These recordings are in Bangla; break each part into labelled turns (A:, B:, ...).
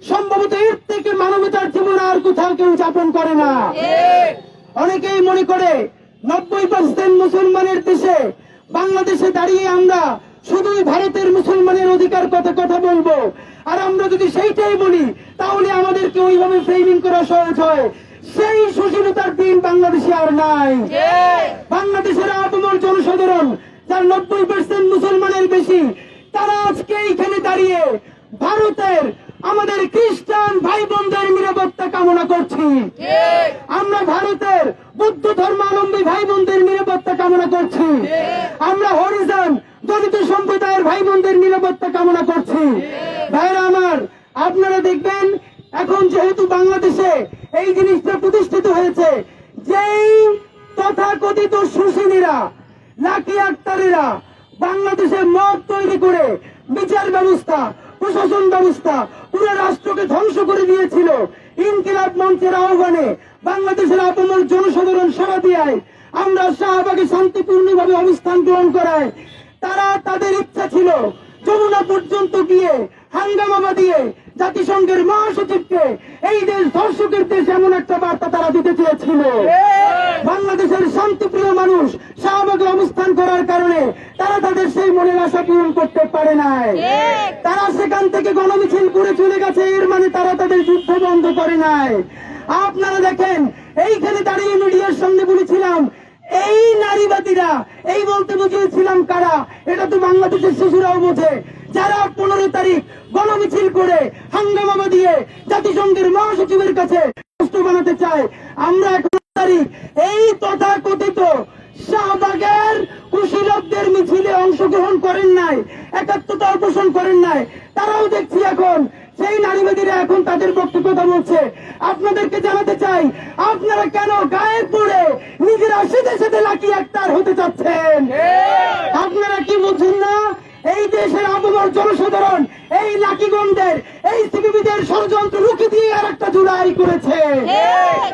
A: সম্ভবত এর থেকে মানবতার জীবন আর কোথাও কেউ যাপন করে না। অনেকেই মনে করে 90% মুসলমানের দেশে বাংলাদেশে দাঁড়িয়ে আমরা শুধুই ভারতের মুসলমানের অধিকার কথা বলবো, আর আমরা যদি সেইটাই বলি তাহলে আমাদেরকে ওইভাবে ফ্রেমিং করা সহজ হয়। সেই সুশীলতার দিন বাংলাদেশে আর নাই। বাংলাদেশের আপামর জনসাধারণ, যার 90% মুসলমানের বেশি, তারা আজকে এইখানে দাঁড়িয়ে ভারতের আমাদের খ্রিস্টান ভাই বোনদের নিরাপত্তা কামনা করছি। আমরা ভারতের বৌদ্ধ ধর্মাবলম্বী ভাই বোনদের নিরাপত্তা কামনা করছি। আমরা হরিজন দলিত সম্প্রদায়ের ভাই বোনদের নিরাপত্তা কামনা করছি। ভাইরা আমার, আপনারা দেখবেন এখন যেহেতু বাংলাদেশে এই জিনিসটা প্রতিষ্ঠিত হয়েছে, যেই তথাকথিত সুশীলীরা, লাকি আক্তারেরা বাংলাদেশে মত তৈরি করে বিচার ব্যবস্থা, প্রশাসন ব্যবস্থা, পুরো রাষ্ট্রকে ধ্বংস করে দিয়েছিল, ইনকিলাব মঞ্চের আহ্বানে বাংলাদেশের আপামর জনসাধারণ সাড়া দিয়ায় আমরা শাহবাগে শান্তিপূর্ণভাবে অবস্থান গ্রহণ করায় তারা তাদের ইচ্ছা ছিল যমুনা পর্যন্ত গিয়ে হাঙ্গামা দিয়ে জাতিসংঘের মহাসচিবকে এই দেশ ধর্ষকের দেশ এমন একটা বার্তা তারা দিতে চেয়েছিল। বাংলাদেশের শান্তিপ্রিয় মানুষ শাহবাগে অবস্থান করার কারণে তারা তাদের সেই মনের আশা পূরণ করতে পারে নাই। তারা সেখান থেকে গণমিছিল করে চলে গেছে, এর মানে তারা তাদের যুদ্ধ বন্ধ করে নাই। আপনারা দেখেন, এইখানে দাঁড়িয়ে মিডিয়ার সামনে বলেছিলাম এই নারীবাদীরা, এই বলতে বুঝিয়েছিলাম কারা, এটা তো বাংলাদেশের শিশুরাও বোঝে, যারা 15 তারিখ গণমিছিল করে হাঙ্গামা দিয়ে জাতিসংঘের মহাসচিবের কাছে প্রশ্ন বানাতে চায়। আমরা 11 তারিখ এই তথাকথিত শাহবাগের কুশীলবদের মিছিলে অংশগ্রহণ করেন নাই, একাত্মতা পোষণ করেন নাই, তারাও দেখছি এখন সেই নারীবাদীরা এখন তাদের পক্ষে কথা বলছে। আপনাদেরকে জানাতে চাই, আপনারা কেন গায়ে পড়ে নিজেরা সাথে সাথে লাকি আক্তার হতে চাচ্ছেন? আপনারা কি বুঝছেন না এই দেশের আপামর জনসাধারণ এই লাকিগঞ্জের এই সিপিবিদের ষড়যন্ত্র রুখে দিয়ে আর একটা জুলাই করেছে?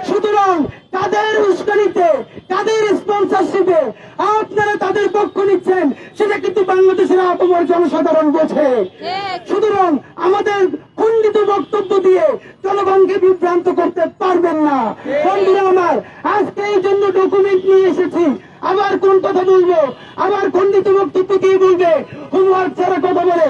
A: সুতরাং কাদের উস্কানিতে, কাদের স্পন্সরশিপে আপনারা তাদের পক্ষ নিচ্ছেন সেটা কিন্তু বাংলাদেশের আপামর জনসাধারণ বোঝে। সুতরাং আমাদের খণ্ডিত বক্তব্য দিয়ে জনগণকে বিভ্রান্ত করতে পারবেন না। বন্ধুরা আমার, আজকে এই জন্য ডকুমেন্ট নিয়ে এসেছি। আবার কোন কথা বলবো, আবার খণ্ডিত বক্তব্য দিয়ে বলবে, হোমওয়ার্ক ছাড়া কথা বলে।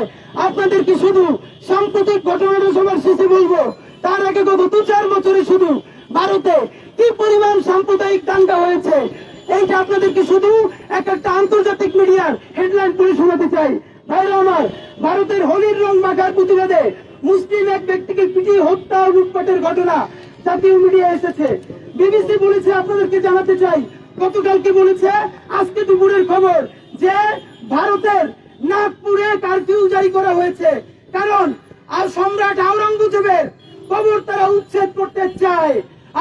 A: আপনাদেরকে শুধু সাম্প্রতিক ঘটনাটা সবার শেষে বলবো, তার আগে গত 2-4 বছরে শুধু ভারতে কি পরিমাণ সাম্প্রদায়িক দাঙ্গা হয়েছে এইটা আপনাদেরকে শুধু একটা আন্তর্জাতিক মিডিয়ার হেডলাইন পড়ে শোনাতে চাই। ভাইরা আমার, ভারতের হোলির রং মাখার প্রতিবাদে মুসলিম এক ব্যক্তিকে পিটিয়ে হত্যা ও লুটপাটের ঘটনা জাতীয় মিডিয়া এসেছে। বিবিসি বলেছে, আপনাদেরকে জানাতে চাই, গতকালকে বলেছে, আজকে দুপুরের খবর, যে ভারতের নাগপুরে কারফিউ জারি করা হয়েছে, কারণ আর সম্রাট আওরঙ্গজেবের কবর তারা উচ্ছেদ করতে চায়।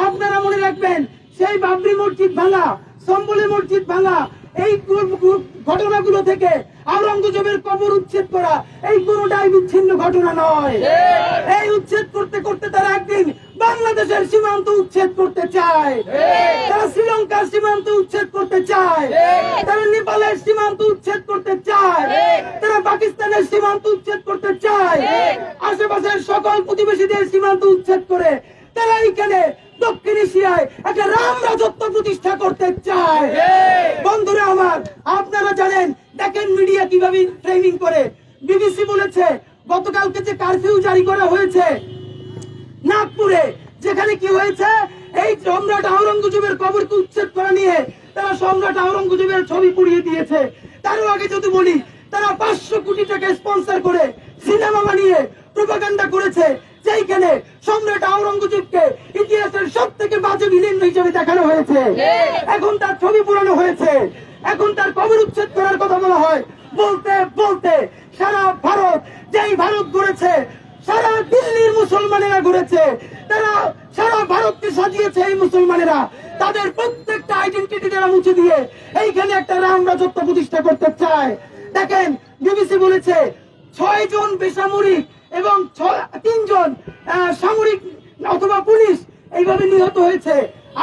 A: আপনারা মনে রাখবেন, সেই বাবরি মসজিদ ভাঙা, সম্বলি মসজিদ ভাঙা, এই ঘটনাগুলো থেকে আওরঙ্গজেবের কবর উচ্ছেদ করা এই কোনটাই বিচ্ছিন্ন ঘটনা নয়। এই উচ্ছেদ করতে করতে তারা একদিন বাংলাদেশের সীমান্ত উচ্ছেদ করতে চায়, তারা শ্রীলঙ্কার সীমান্ত উচ্ছেদ করতে চায়, তারা নেপালের সীমান্ত উচ্ছেদ করতে চায়, তারা পাকিস্তানের সীমান্ত উচ্ছেদ করতে চায়, আশেপাশের সকল প্রতিবেশীদের সীমান্ত উচ্ছেদ করে তারা এইখানে দক্ষিণ এশিয়ায় একটা রাম রাজত্ব প্রতিষ্ঠা করতে চায়। বন্ধুরা আমার, আপনারা জানেন, দেখেন মিডিয়া কিভাবে ফ্রেমিং করে। বিবিসি বলেছে, গতকালকে যে কারফিউ জারি করা হয়েছে নাগপুরে, যেখানে কি হয়েছে, এই সম্রাট আওরঙ্গজেবের কবরকে উচ্ছেদ করা নিয়ে তারা সম্রাট আওরঙ্গজেবের ছবি পুড়িয়ে দিয়েছে। তারও আগে যদি বলি, তারা 500 কোটি টাকা স্পন্সর করে সিনেমা বানিয়ে প্রোপাগান্ডা করেছে, যেখানে সম্রাট আওরঙ্গজেবকে ইতিহাসের সব থেকে বাজে ভিলেন হিসেবে দেখানো হয়েছে। এখন তার ছবি পুরানো হয়েছে, এখন তার কবর উচ্ছেদ করার কথা বলা হয়। বলতে বলতে সারা ভারত, যেই ভারত গড়েছে, সারা দিল্লির মুসলমানেরা ঘুরেছে, তারা সারা ভারতকে সাজিয়েছে। এই মুসলমানেরা তাদের প্রত্যেকটা আইডেন্টিটি তারা মুছে দিয়ে এইখানে একটা রাম রাজত্ব প্রতিষ্ঠা করতে চায়। দেখেন, বিবিসি বলেছে 6 জন বেসামরিক এবং 3 জন সামরিক অথবা পুলিশ এইভাবে নিহত হয়েছে।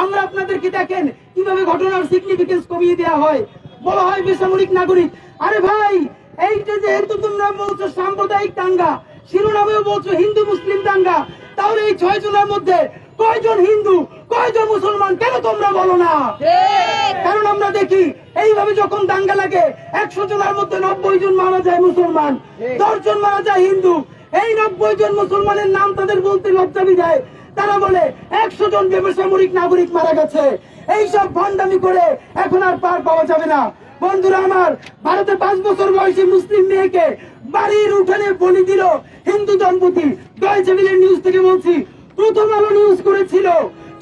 A: আমরা আপনাদেরকে দেখেন কিভাবে ঘটনার সিগনিফিকেন্স কমিয়ে দেওয়া হয়। বলা হয় বেসামরিক নাগরিক। আরে ভাই, এইটা যেহেতু তোমরা বলছো সাম্প্রদায়িক দাঙ্গা, শিরোনামেও বলছো হিন্দু মুসলিম দাঙ্গা, তাহলে এই 6 জনের মধ্যে কয়জন হিন্দু কয়জন মুসলমান কেন তোমরা বলো না? কারণ আমরা দেখি এইভাবে যখন দাঙ্গা লাগে 100 জনের মধ্যে 90 জন মারা যায় মুসলমান, 10 জন মারা যায় হিন্দু। এই 90 জন মুসলমানের নাম তাদের বলতে লজ্জা বিধায় তারা বলে 100 জন বেসামরিক নাগরিক মারা গেছে। এইসব ভণ্ডামি করে এখন আর পার পাওয়া যাবে না। বন্ধুরা আমার, ভারতে 5 বছর বয়সী মুসলিম মেয়েকে বাড়ির উঠানে বলি দিল হিন্দু দম্পতি। ডয়েচে ভেলে নিউজ থেকে বলছি, প্রথম আলো নিউজ করেছিল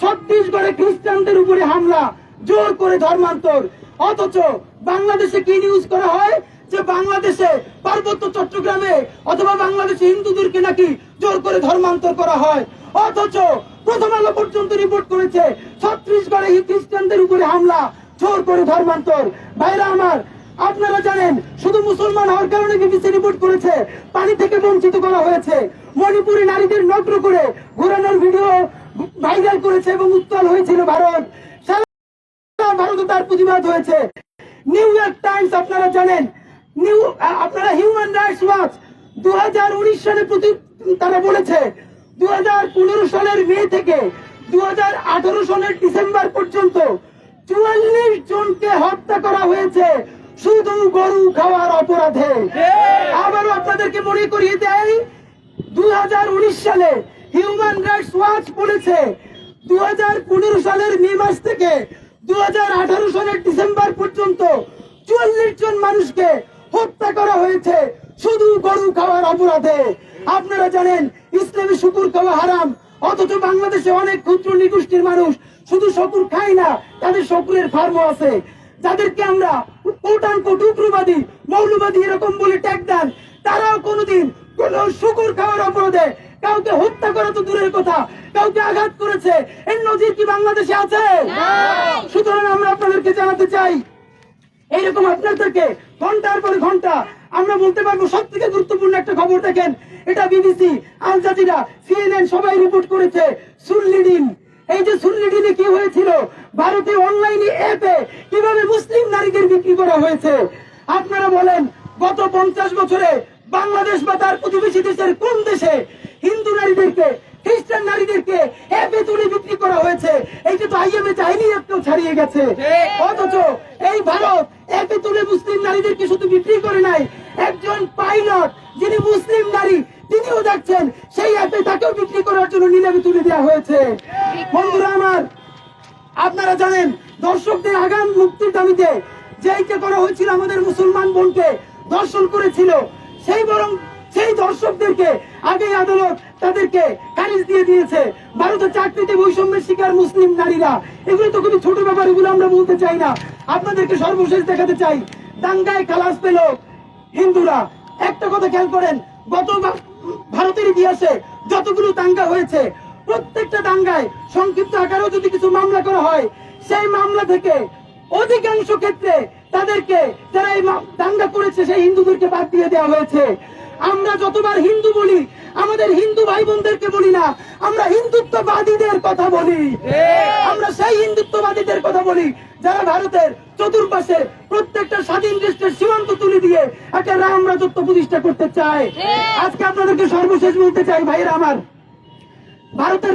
A: ছত্তিশগড়ে খ্রিস্টানদের উপরে হামলা, জোর করে ধর্মান্তর। অথচ বাংলাদেশে কি নিউজ করা হয় যে বাংলাদেশে পার্বত্য চট্টগ্রামে অথবা বাংলাদেশে হিন্দুদেরকে নাকি জোর করে ধর্মান্তর করা হয়। অথচ প্রথম আলো পর্যন্ত রিপোর্ট করেছে ছত্তিশগড়ে খ্রিস্টানদের উপরে হামলা, জোর করে ধর্মান্তর। ভাইরা আমার, আপনারা জানেন শুধু মুসলমান হওয়ার কারণে বিবিসি রিপোর্ট করেছে পানি থেকে বঞ্চিত করা হয়েছে। মণিপুরে নারীদের নগ্ন করে ঘোরানোর ভিডিও ভাইরাল করেছে এবং উত্তাল হয়েছিল ভারত। সারা ভারতে তার প্রতিবাদ হয়েছে। নিউ ইয়র্ক টাইমস, আপনারা জানেন, আপনারা হিউম্যান রাইটস ওয়াচ 2019 সালে তারা বলেছে 2015 সালের মে থেকে 2018 সালের ডিসেম্বর পর্যন্ত 44 জনকে হত্যা করা হয়েছে শুধু গরু খাওয়ার অপরাধে। আবারও আপনাদেরকে মনে করিয়ে দেয়, 2019 সালে হিউম্যান রাইটস ওয়াচ বলেছে 2015 সালের মে মাস থেকে 2018 সালের ডিসেম্বর পর্যন্ত 44 জন মানুষকে হত্যা করা হয়েছে শুধু গরু খাওয়ার অপরাধে। আপনারা জানেন ইসলামে শুকুর খাওয়া হারাম, অথচ বাংলাদেশে অনেক ক্ষুদ্র নিগোষ্ঠীর মানুষ শুধু শুকুর খায় না, তাদের শুকুরের ফার্মও আছে, যাদেরকে আমরা কোট উগ্রবাদী মৌলবাদী এরকম বলে ট্যাগ দেন। তারাও কোনোদিন কোন শুকুর খাওয়ার অপরাধে কাউকে হত্যা করা তো দূরের কথা, কাউকে আঘাত করেছে এর নজির কি বাংলাদেশে আছে? সুতরাং আমরা আপনাদেরকে জানাতে চাই, এইরকম আপনাদেরকে ঘন্টার পর ঘন্টা আমরা বলতে পারবো সব থেকে গুরুত্বপূর্ণ একটা খবর দেখেন, এটা বিবিসি, আল জাজিরা, সিএনএন সবাই রিপোর্ট করেছে। সুরলিডিন, এই যে সুরলিডিনে কি হয়েছিল, ভারতে অনলাইনে অ্যাপে কিভাবে মুসলিম নারীদের বিক্রি করা হয়েছে। আপনারা বলেন গত 50 বছরে বাংলাদেশ বা তার প্রতিবেশী দেশের কোন দেশে হিন্দু নারীদেরকে খ্রিস্টান নারীদেরকে অ্যাপে তুলে বিক্রি করা হয়েছে? এইটা তো আইএমএ চাইনি একটু ছাড়িয়ে গেছে। অথচ এই ভারত অ্যাপে তুলে মুসলিম নারীদেরকে শুধু বিক্রি করে নাই, একজন পাইলট যিনি মুসলিম নারী তিনিও দেখছেন সেই অ্যাপে তাকেও বিক্রি করার জন্য নিলামে তুলে দেওয়া হয়েছে। বন্ধুরা আমার, আপনারা জানেন দর্শকদের আগাম মুক্তির দাবিতে যেইটা করা হয়েছিল আমাদের মুসলমান বোনকে ধর্ষণ করেছিল, সেই দর্শকদেরকে আগে আদালত তাদেরকে খারিজ দিয়ে দিয়েছে। ভারতের চাকরিতে বৈষম্যের শিকার মুসলিম নারীরা, এগুলো তো খুবই ছোট ব্যাপার, এগুলো আমরা বলতে চাই না। আপনাদেরকে সর্বশেষ দেখাতে চাই, দাঙ্গায় খালাস পেল হিন্দুরা। একটা কথা খেয়াল করেন, গত ভারতের ইতিহাসে যতগুলো দাঙ্গা হয়েছে প্রত্যেকটা দাঙ্গায় সংক্ষিপ্ত আকারেও যদি কিছু মামলা করা হয়, সেই মামলা থেকে অধিকাংশ ক্ষেত্রে তাদেরকে যারা এই দাঙ্গা করেছে সেই হিন্দুদেরকে বাদ দিয়ে দেওয়া হয়েছে। আমরা যতবার হিন্দু বলি আমাদের হিন্দু ভাই বোনদেরকে বলি না, আমরা হিন্দুত্ববাদীদের কথা বলি। আমরা সেই হিন্দুত্ববাদীদের কথা বলি যারা ভারতের চতুর্পাশে প্রত্যেকটা স্বাধীন দেশের সীমান্ত তুলে দিয়ে একটা রাম রাজত্ব প্রতিষ্ঠা করতে চায়। আজকে আপনাদেরকে সর্বশেষ বলতে চাই, ভাইরা আমার, ভারতের